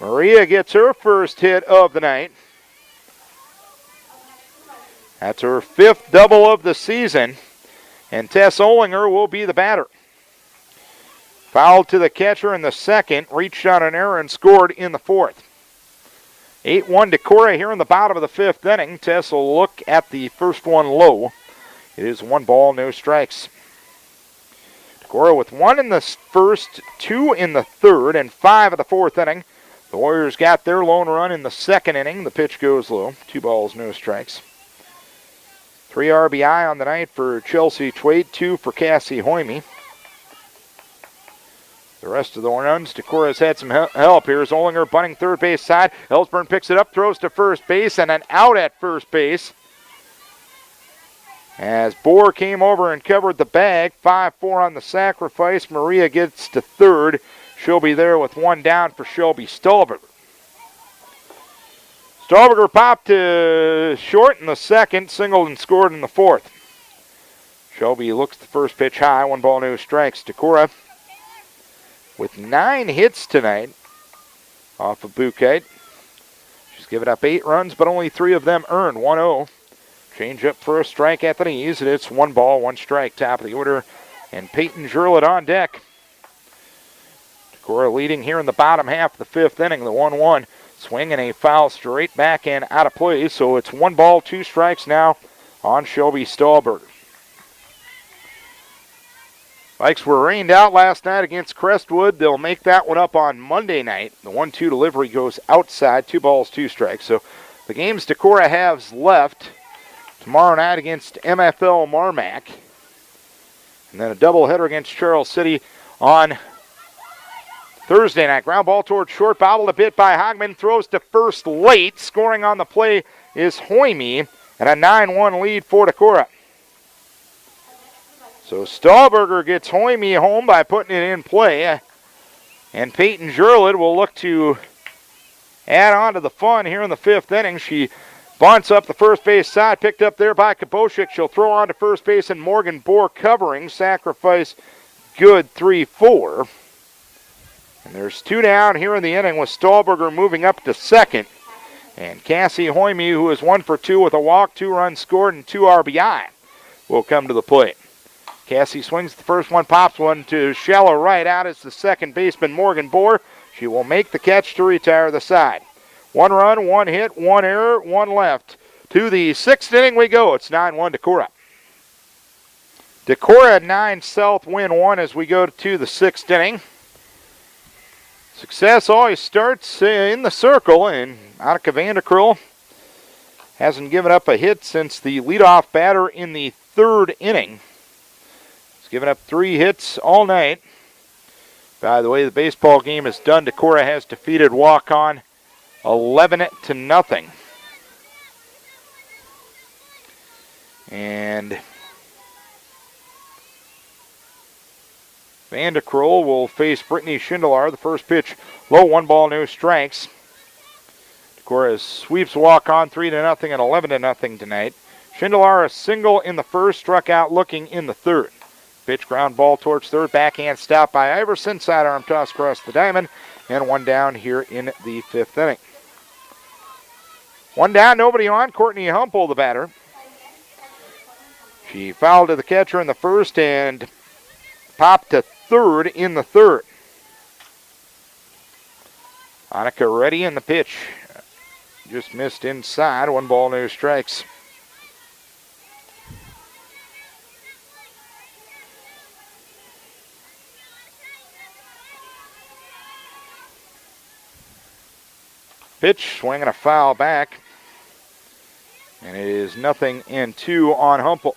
Maria gets her first hit of the night. That's her 5th double of the season. And Tess Olinger will be the batter. Fouled to the catcher in the second, reached on an error and scored in the fourth. 8-1 Decorah here in the bottom of the fifth inning. Tess will look at the first one low. It is 1 ball, no strikes. Decorah with 1 in the first, 2 in the third, and 5 of the fourth inning. The Warriors got their lone run in the second inning. The pitch goes low. 2 balls, no strikes. 3 RBI on the night for Chelsea Twait, 2 for Cassie Hoime. The rest of the runs, Decorah's had some help. Here's Olinger bunting third base side. Ellsburn picks it up, throws to first base, and an out at first base. As Bohr came over and covered the bag, 5-4 on the sacrifice. Maria gets to third. She'll be there with 1 down for Shelby Stahlberger. Stahlberger popped to short in the second, singled and scored in the fourth. Shelby looks the first pitch high, 1 ball, no strikes. Decorah with 9 hits tonight off of Bouquet. She's given up 8 runs, but only 3 of them earned. 1-0. Change up for a strike at the knees, and it's 1 ball, 1 strike. Top of the order, and Peyton Jurlid on deck. Decorah leading here in the bottom half of the fifth inning. The 1-1 swing and a foul straight back and out of play. So it's 1 ball, 2 strikes now on Shelby Stahlberger. Vikes were rained out last night against Crestwood. They'll make that one up on Monday night. The 1-2 delivery goes outside. 2 balls, 2 strikes. So the games Decorah has left tomorrow night against MFL Marmac. And then a doubleheader against Charles City on Thursday night. Ground ball towards short, bobbled a bit by Hogman. Throws to first late. Scoring on the play is Hoime. And a 9-1 lead for Decorah. So Stahlberger gets Hoime home by putting it in play. And Peyton Jurlid will look to add on to the fun here in the fifth inning. She bunts up the first base side, picked up there by Koboshik. She'll throw on to first base, and Morgan Bohr covering. Sacrifice good, 3-4. And there's 2 down here in the inning with Stahlberger moving up to second. And Cassie Hoime, who is 1 for 2 with a walk, 2 runs scored, and 2 RBI, will come to the plate. Cassie swings the first one, pops one to shallow right. Out is the second baseman, Morgan Bohr. She will make the catch to retire the side. 1 run, 1 hit, 1 error, 1 left. To the 6th inning we go. It's 9-1 Decorah. Decorah 9, South Winn 1 as we go to the 6th inning. Success always starts in the circle, and Annika Vanderkrill hasn't given up a hit since the leadoff batter in the 3rd inning. He's given up 3 hits all night. By the way, the baseball game is done. Decorah has defeated Walk-On 11-0. And Vanderkroll will face Brittany Schindler. The first pitch, low, 1 ball, no strikes. Decorah sweeps Walk-On 3-0 and 11-0 tonight. Schindler a single in the first, struck out looking in the third. Pitch, ground ball towards third, backhand stop by Iverson, sidearm toss across the diamond, and 1 down here in the 5th inning. 1 down, nobody on. Courtney Humpel, the batter. She fouled to the catcher in the first and popped to third in the third. Annika ready in the pitch. Just missed inside. 1 ball, no strikes. Pitch, swinging a foul back. And it is 0-2 on Humpel.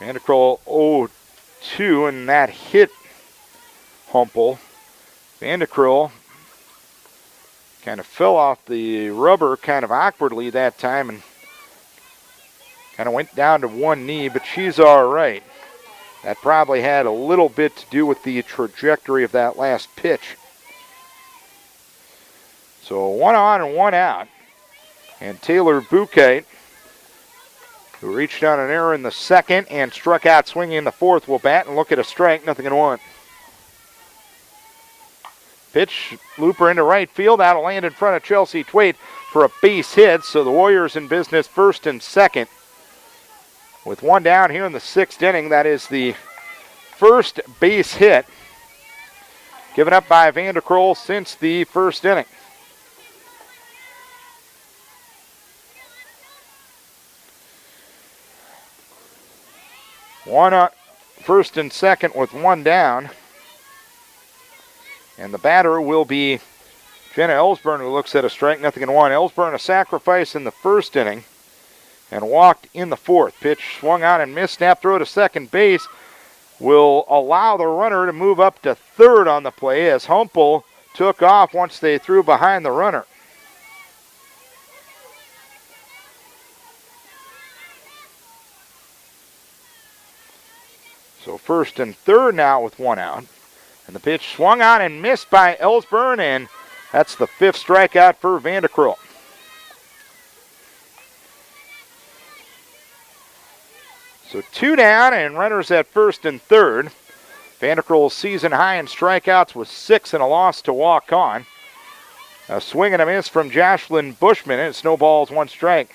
Vanderkroll 0-2, and that hit Humpel. Vanderkroll kind of fell off the rubber kind of awkwardly that time and kind of went down to one knee, but she's all right. That probably had a little bit to do with the trajectory of that last pitch. So 1 on and 1 out. And Taylor Bouquet, who reached on an error in the second and struck out swinging in the fourth, will bat and look at a strike, 0-1. Pitch, looper into right field. That'll land in front of Chelsea Twait for a base hit. So the Warriors in business first and second. With 1 down here in the 6th inning, that is the first base hit given up by Vanderkroll since the 1st inning. One up, first and second with 1 down. And the batter will be Jenna Ellsburn, who looks at a strike, 0-1. Ellsburn a sacrifice in the 1st inning and walked in the 4th. Pitch swung on and missed. Snap throw to second base will allow the runner to move up to third on the play as Humpel took off once they threw behind the runner. So first and third now with 1 out. And the pitch swung on and missed by Ellsburn, and that's the 5th strikeout for Vanderkroll. So 2 down and runners at first and third. Vanderkroll's season high in strikeouts was 6 and a loss to Walk-On. A swing and a miss from Jocelyn Bushman, and it snowballs 1 strike.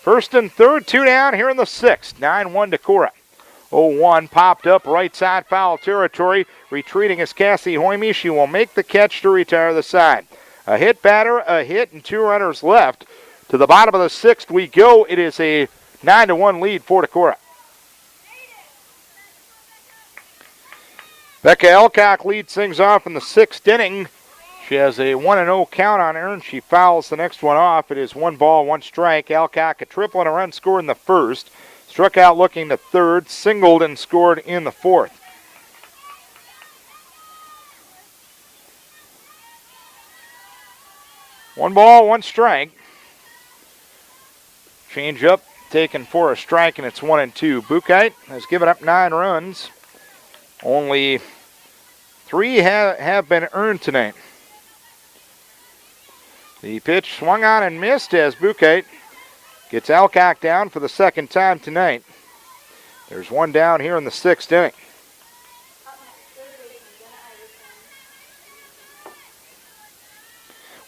First and third, 2 down here in the 6th. 9-1 Decorah. 0-1 popped up right side foul territory. Retreating is Cassie Hoyme. She will make the catch to retire the side. A hit batter, a hit, and 2 runners left. To the bottom of the 6th we go. It is a 9-1 lead for Decorah. Becca Elcock leads things off in the 6th inning. She has a 1-0 count on her, and she fouls the next one off. It is 1 ball, 1 strike. Alcock a triple and a run scored in the 1st. Struck out looking to 3rd, singled and scored in the 4th. One ball, 1 strike. Change up, taken for a strike, and it's 1-2. Bouquet has given up 9 runs. Only 3 have been earned tonight. The pitch swung on and missed as Bouquet gets Alcock down for the 2nd time tonight. There's 1 down here in the 6th inning.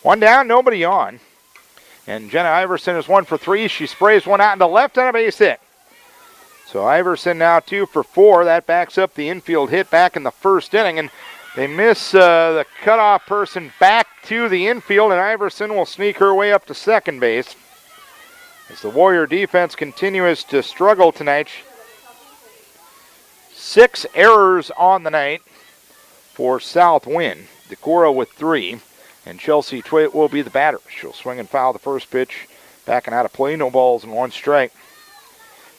One down, nobody on. And Jenna Iverson is 1 for 3. She sprays one out into left on a base hit. So Iverson now 2 for 4. That backs up the infield hit back in the 1st inning. And they miss the cutoff person back to the infield, and Iverson will sneak her way up to second base. As the Warrior defense continues to struggle tonight. 6 errors on the night for South Winn. Decorah with 3. And Chelsea Twait will be the batter. She'll swing and foul the first pitch. Backing out of play, no balls and 1 strike.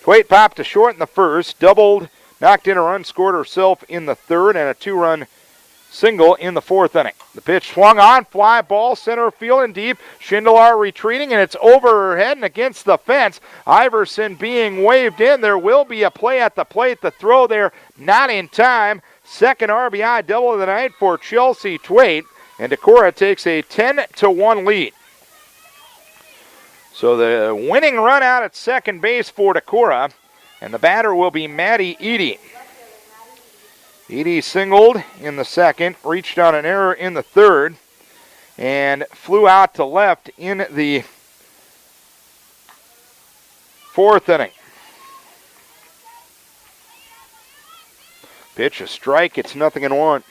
Twait popped to short in the first, doubled, knocked in a run, scored herself in the third, and a 2-run single in the 4th inning. The pitch swung on, fly ball, center field and deep. Schindler retreating, and it's over her head and against the fence. Iverson being waved in. There will be a play at the plate. The throw there not in time. Second RBI double of the night for Chelsea Twait, and Decorah takes a 10-1 lead. So the winning run out at second base for Decorah, and the batter will be Maddie Eady. Eady singled in the second, reached on an error in the third, and flew out to left in the 4th inning. Pitch, a strike, it's 0-1.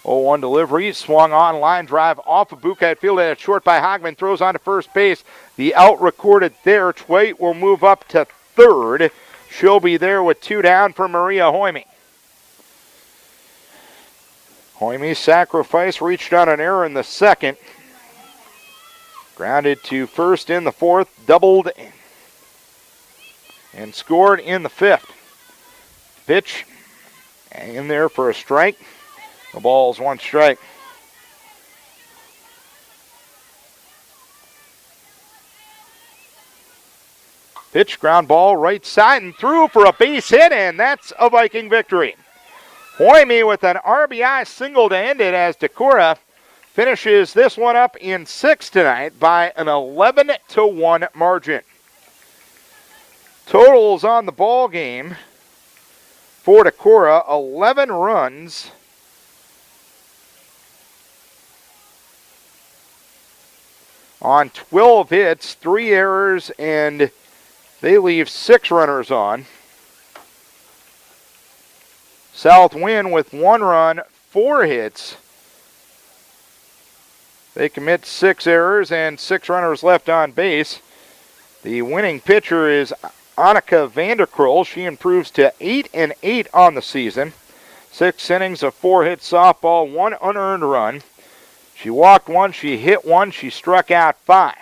0-1 delivery, swung on, line drive off of Bucay, fielded at short by Hogman, throws on to first base. The out recorded there. Twait will move up to third. She'll be there with 2 down for Maria Hoyme. Hoyme's sacrifice reached on an error in the second. Grounded to first in the 4th, doubled and scored in the 5th. Pitch in there for a strike. The ball's 1 strike. Pitch, ground ball, right side and through for a base hit, and that's a Viking victory. Hoyme with an RBI single to end it as Decorah finishes this one up in 6 tonight by an 11-1 margin. Totals on the ball game for Decorah, 11 runs. On 12 hits, 3 errors, and they leave 6 runners on. South Winn with 1 run, 4 hits. They commit 6 errors and 6 runners left on base. The winning pitcher is Annika Vanderkrull. She improves to 8-8 on the season. 6 innings of 4 hit softball, 1 unearned run. She walked 1, she hit 1, she struck out 5.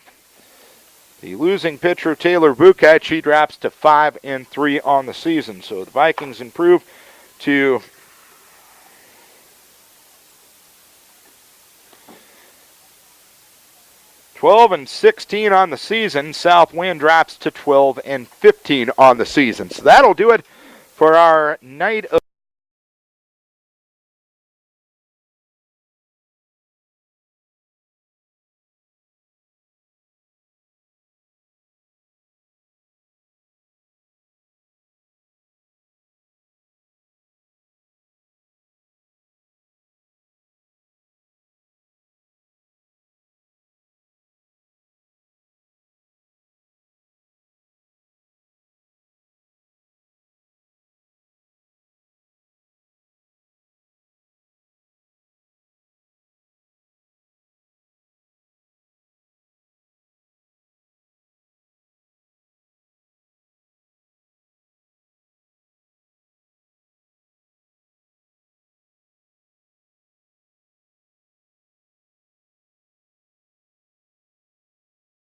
The losing pitcher, Taylor Bucay, she drops to 5-3 on the season. So the Vikings improve to (12-16) on the season. South Winn drops to 12-15 on the season. So that'll do it for our night of